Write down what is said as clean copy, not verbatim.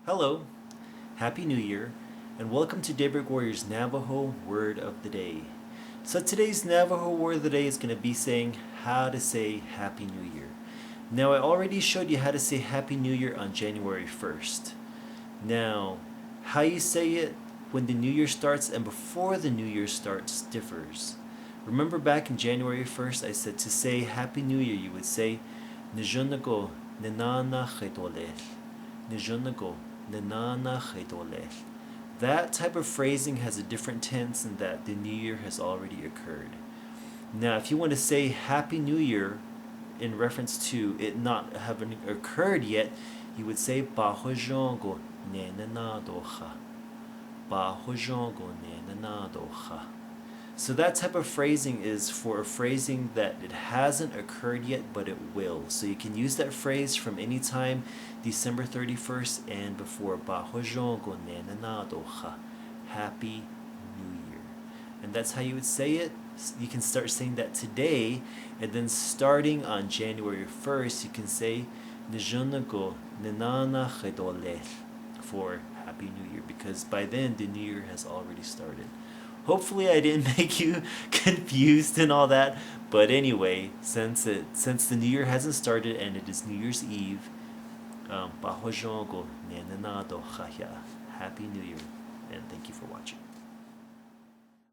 Hello, Happy New Year, and welcome to Daybreak Warrior's Navajo Word of the Day. So today's Navajo Word of the Day is going to be saying how to say Happy New Year. Now I already showed you how to say Happy New Year on January 1st. Now, how you say it when the New Year starts and before the New Year starts differs. Remember back in January 1st I said to say Happy New Year you would say Nizhónígo Nináánááhai Dooleeł. Nizhónígo Nináánáádooha Dooleeł. That type of phrasing has a different tense in that the New Year has already occurred. Now if you want to say Happy New Year in reference to it not having occurred yet, you would say Baa Hózhó Nee Nínáádooha. Baa Hózhó Nee Nínáádooha. So that type of phrasing is for a phrasing that it hasn't occurred yet, but it will. So you can use that phrase from any time December 31st and before. Baa Hózhó Nee Nínáádooha. Happy New Year. And that's how you would say it. You can start saying that today, and then starting on January 1st, you can say Nizhónígo Nináánááhai Dooleeł for Happy New Year, because by then the New Year has already started. Hopefully I didn't make you confused and all that, but anyway, since the New Year hasn't started and it is New Year's Eve, Baa Hózhó Nee Nínáádooha. Happy New Year, and thank you for watching.